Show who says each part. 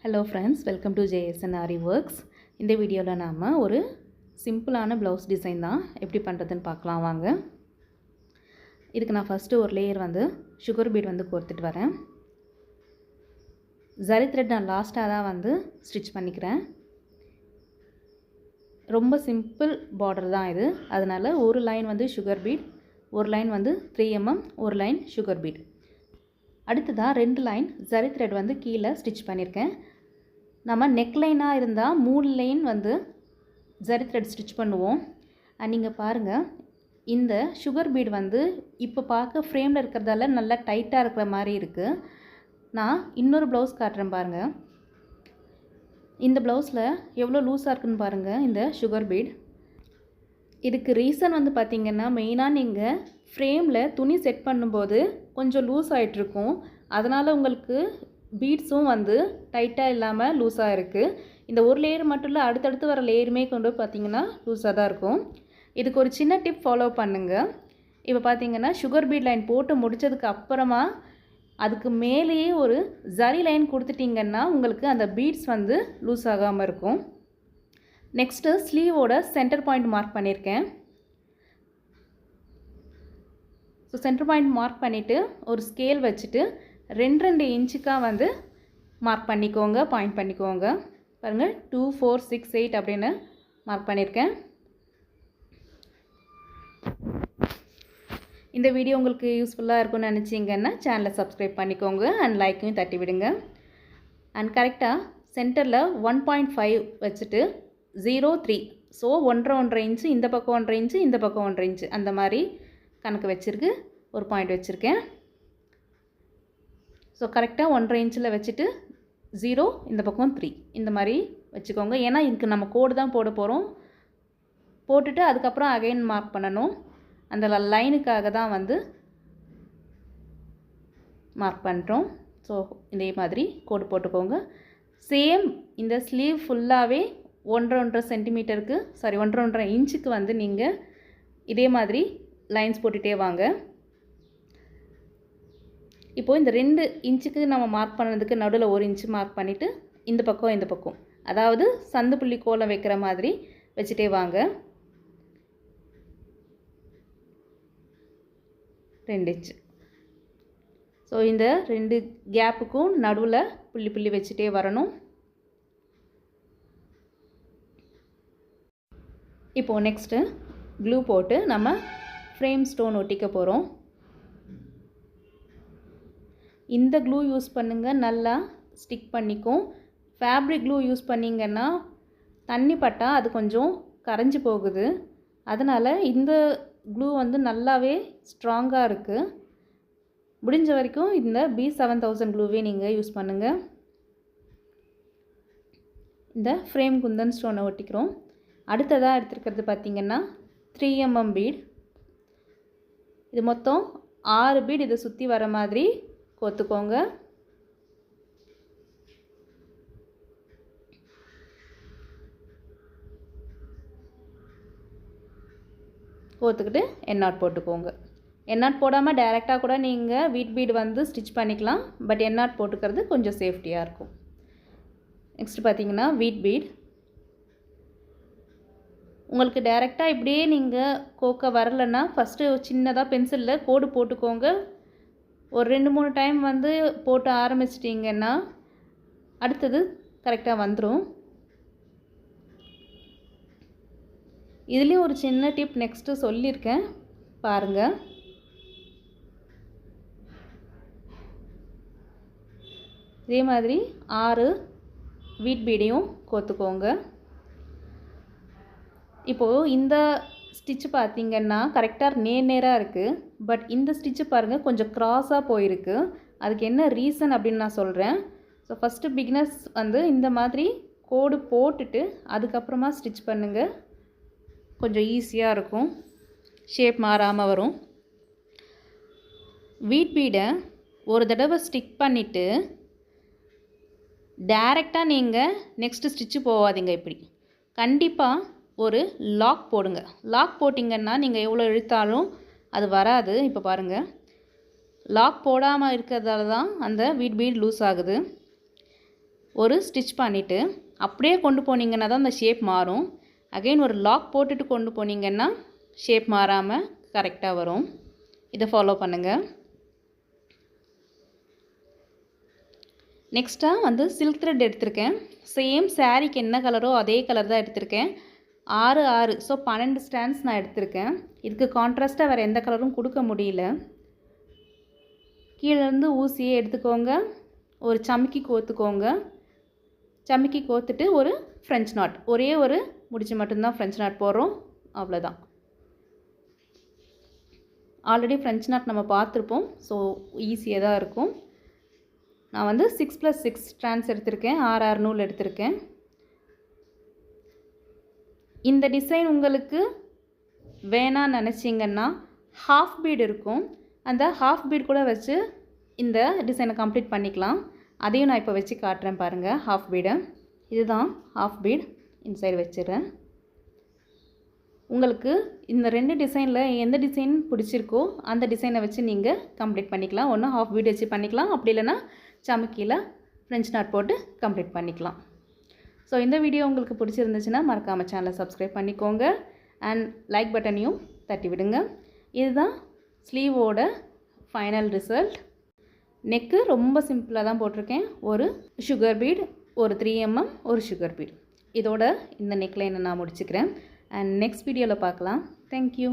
Speaker 1: Hello friends, welcome to JSN Ari Works. இந்த வீடியோவில் நாம் ஒரு சிம்பிளான ப்ளவுஸ் டிசைன் தான் எப்படி பண்ணுறதுன்னு பார்க்கலாம் வாங்க. இதுக்கு நான் ஃபஸ்ட்டு ஒரு லேயர் சுகர் பீட் கோர்த்துட்டு வரேன். ஜரி த்ரெட் நான் லாஸ்ட்டாக தான் ஸ்டிச் பண்ணிக்கிறேன். ரொம்ப சிம்பிள் பார்டர் தான் இது. அதனால் ஒரு லைன் சுகர் பீட், ஒரு லைன் 3 mm, ஒரு லைன் சுகர் பீட். அடுத்ததாக 2 லைன் ஜரி த்ரெட் கீழே ஸ்டிச் பண்ணியிருக்கேன். நம்ம நெக் லைனாக இருந்தால் 3 லைன் ஜரி த்ரெட் ஸ்டிச் பண்ணுவோம். நீங்கள் பாருங்கள், இந்த சுகர் பீட் இப்போ பார்க்க ஃப்ரேமில் இருக்கிறதால நல்லா டைட்டாக இருக்கிற மாதிரி இருக்குது. நான் இன்னொரு ப்ளவுஸ் காட்டுறேன் பாருங்கள். இந்த ப்ளவுஸில் எவ்வளோ லூஸாக இருக்குதுன்னு பாருங்கள் இந்த சுகர் பீட். இதுக்கு ரீசன் பார்த்திங்கன்னா, மெயினாக நீங்கள் ஃப்ரேமில் துணி செட் பண்ணும்போது கொஞ்சம் லூஸ் ஆகிட்ருக்கும். அதனால் உங்களுக்கு பீட்ஸும் டைட்டாக இல்லாமல் லூஸாக இருக்குது. இந்த ஒரு லேயர் மட்டும் இல்லை, அடுத்தடுத்து வர லேயருமே கொண்டு பார்த்திங்கன்னா லூஸாக தான் இருக்கும். இதுக்கு ஒரு சின்ன டிப் ஃபாலோ பண்ணுங்கள். இப்போ பார்த்திங்கன்னா சுகர் பீட் லைன் போட்டு முடித்ததுக்கு அப்புறமா அதுக்கு மேலேயே ஒரு ஜரி லைன் கொடுத்துட்டிங்கன்னா உங்களுக்கு அந்த பீட்ஸ் லூஸ் ஆகாமல் இருக்கும். நெக்ஸ்ட்டு ஸ்லீவோட சென்டர் பாயிண்ட் மார்க் பண்ணியிருக்கேன். ஸோ சென்டர் பாயிண்ட் மார்க் பண்ணிவிட்டு ஒரு ஸ்கேல் வச்சுட்டு 2 இன்ச்சுக்காக மார்க் பண்ணிக்கோங்க, பாயிண்ட் பண்ணிக்கோங்க. பாருங்கள், 2, 4, 6, 8 அப்படின்னு மார்க் பண்ணியிருக்கேன். இந்த வீடியோ உங்களுக்கு யூஸ்ஃபுல்லாக இருக்கும்னு நினச்சிங்கன்னா சேனலை சப்ஸ்கிரைப் பண்ணிக்கோங்க அண்ட் லைக்கையும் தட்டி விடுங்க. அண்ட் கரெக்டாக சென்டரில் 1.5 வச்சுட்டு 0, 3, ஸோ 1.5 இன்ச்சு இந்த பக்கம் 1.5 இன்ச்சு, இந்த பக்கம் 1.5 இன்ச்சு, அந்த மாதிரி கணக்கு வச்சுருக்கு ஒரு பாயிண்ட் வச்சுருக்கேன். ஸோ கரெக்டாக 1.5 இன்ச்சில் வச்சுட்டு 0, இந்த பக்கம் 3, இந்த மாதிரி வச்சுக்கோங்க. ஏன்னா இதுக்கு நம்ம கோடு தான் போட போகிறோம். போட்டுட்டு அதுக்கப்புறம் அகைன் மார்க் பண்ணணும். அந்த லைனுக்காக தான் மார்க் பண்ணுறோம். ஸோ இதே மாதிரி கோடு போட்டுக்கோங்க. சேம் இந்த ஸ்லீவ் ஃபுல்லாகவே 1.5 சென்டிமீட்டருக்கு 1.5 இன்ச்சுக்கு நீங்கள் இதே மாதிரி லைன்ஸ் போட்டுகிட்டே வாங்க. இப்போது இந்த 2 இன்ச்சுக்கு நம்ம மார்க் பண்ணதுக்கு நடுவில் 1 இன்ச்சு மார்க் பண்ணிவிட்டு இந்த பக்கம் அதாவது சந்து புள்ளி கோலம் வைக்கிற மாதிரி வச்சுட்டே வாங்க. 2 இன்ச்சு. ஸோ இந்த 2 கேப்புக்கும் நடுவில் புள்ளி புள்ளி வச்சுட்டே வரணும். இப்போது நெக்ஸ்ட்டு க்ளூ போட்டு நம்ம ஃப்ரேம் ஸ்டோன் ஒட்டிக்க போகிறோம். இந்த க்ளூ யூஸ் பண்ணுங்கள், நல்லா ஸ்டிக் பண்ணிக்கும். ஃபேப்ரிக் க்ளூ யூஸ் பண்ணிங்கன்னா தண்ணி பட்டால் அது கொஞ்சம் கரைஞ்சி போகுது. அதனால் இந்த க்ளூ நல்லாவே ஸ்ட்ராங்காக இருக்குது. முடிஞ்ச வரைக்கும் இந்த B7000 க்ளூவே நீங்கள் யூஸ் பண்ணுங்கள். இந்த ஃப்ரேம் குந்தன் ஸ்டோனை ஒட்டிக்கிறோம். அடுத்ததாக எடுத்துருக்கிறது பார்த்திங்கன்னா 3 mm பீட். இது மொத்தம் 6 பீட் இதை சுற்றி வர மாதிரி கோத்துக்கோங்க. கோத்துக்கிட்டு எண்ணாட் போட்டுக்கோங்க. எண்ணாட் போடாமல் டைரெக்டாக கூட நீங்கள் வீட் பீட் ஸ்டிச் பண்ணிக்கலாம். பட் எண்ணாட் போட்டுக்கிறது கொஞ்சம் சேஃப்டியாக இருக்கும். நெக்ஸ்ட் பார்த்திங்கன்னா வீட் பீட். உங்களுக்கு டைரெக்டாக இப்படியே நீங்கள் கோக்க வரலைன்னா ஃபஸ்ட்டு சின்னதாக பென்சிலில் கோடு போட்டுக்கோங்க. ஒரு 2-3 டைம் போட்டு ஆரம்பிச்சிட்டிங்கன்னா அடுத்தது கரெக்டாக வந்துடும். இதுலேயும் ஒரு சின்ன டிப் நெக்ஸ்ட்டு சொல்லியிருக்கேன் பாருங்கள். இதே மாதிரி 6 வீட் பீடையும் கோத்துக்கோங்க. இப்போது இந்த ஸ்டிச்சு பார்த்திங்கன்னா கரெக்டாக நேராக இருக்குது. பட் இந்த ஸ்டிச்சு பாருங்கள் கொஞ்சம் க்ராஸாக போயிருக்கு. அதுக்கு என்ன ரீசன் அப்படின்னு நான் சொல்கிறேன். ஸோ ஃபஸ்ட்டு பிகினர்ஸ் இந்த மாதிரி கோடு போட்டுட்டு அதுக்கப்புறமா ஸ்டிச் பண்ணுங்கள். கொஞ்சம் ஈஸியாக இருக்கும், ஷேப் மாறாமல் வரும். வீட் பீடை ஒரு தடவை ஸ்டிக் பண்ணிவிட்டு டைரெக்டாக நீங்கள் நெக்ஸ்ட்டு ஸ்டிச்சு போகாதீங்க. இப்படி கண்டிப்பாக ஒரு லாக் போடுங்க. லாக் போட்டிங்கன்னா நீங்கள் எவ்வளோ இழுத்தாலும் அது வராது. இப்போ பாருங்கள், லாக் போடாமல் இருக்கிறதால தான் அந்த வீட் பீட் லூஸ் ஆகுது. ஒரு ஸ்டிச் பண்ணிவிட்டு அப்படியே கொண்டு போனீங்கன்னா தான் அந்த ஷேப் மாறும். அகைன் ஒரு லாக் போட்டுட்டு கொண்டு போனீங்கன்னா ஷேப் மாறாமல் கரெக்டாக வரும். இதை ஃபாலோ பண்ணுங்கள். நெக்ஸ்ட்டாக வந்து சில்க் த்ரெட் எடுத்திருக்கேன். சேம் சாரீக்கு என்ன கலரோ அதே கலர் தான் எடுத்திருக்கேன். 6 6 ஸோ 12 ஸ்டாண்ட்ஸ் நான் எடுத்திருக்கேன். இதுக்கு கான்ட்ராஸ்ட்டாக வேறு எந்த கலரும் கொடுக்க முடியல. கீழேருந்து ஊசியை எடுத்துக்கோங்க, ஒரு சமிக்கி கோத்துக்கோங்க. சமிக்கி கோத்துட்டு ஒரு ஃப்ரெஞ்ச் நாட், ஒரே ஒரு முடிச்சு மட்டும்தான் ஃப்ரெஞ்ச் நாட் போடுறோம், அவ்வளோதான். ஆல்ரெடி ஃப்ரெஞ்ச் நாட் நம்ம பார்த்துருப்போம், ஸோ ஈஸியாக தான் இருக்கும். நான் வந்து 6+6 ஸ்ட்ராண்ட்ஸ் எடுத்திருக்கேன், 6 6 நூல் எடுத்திருக்கேன். இந்த டிசைன் உங்களுக்கு வேணான்னு நினச்சிங்கன்னா ஹாஃப் பீட் இருக்கும், அந்த ஹாஃப் பீட் கூட வச்சு இந்த டிசைனை கம்ப்ளீட் பண்ணிக்கலாம். அதையும் நான் இப்போ வச்சு காட்டுறேன் பாருங்கள். ஹாஃப் பீடை, இதுதான் ஹாஃப் பீட், இந்த சைடு வச்சிடுறேன். உங்களுக்கு இந்த 2 டிசைனில் எந்த டிசைன் பிடிச்சிருக்கோ அந்த டிசைனை வச்சு நீங்கள் கம்ப்ளீட் பண்ணிக்கலாம். ஒன்று ஹாஃப் பீட் வச்சு பண்ணிக்கலாம், அப்படி இல்லைன்னா சமுக்கியில் ஃப்ரெஞ்ச் நாட் போட்டு கம்ப்ளீட் பண்ணிக்கலாம். ஸோ இந்த வீடியோ உங்களுக்கு பிடிச்சிருந்துச்சுன்னா மறக்காமல் சேனலை சப்ஸ்கிரைப் பண்ணிக்கோங்க அண்ட் லைக் பட்டனையும் தட்டி விடுங்க. இதுதான் ஸ்லீவோட ஃபைனல் ரிசல்ட். நெக்கு ரொம்ப சிம்பிளாக தான் போட்டிருக்கேன். ஒரு சுகர் பீட், ஒரு 3 mm, ஒரு சுகர் பீட். இதோட இந்த நெக்லைனை நான் முடிச்சுக்கிறேன் அண்ட் நெக்ஸ்ட் வீடியோவில் பார்க்கலாம். தேங்க்யூ.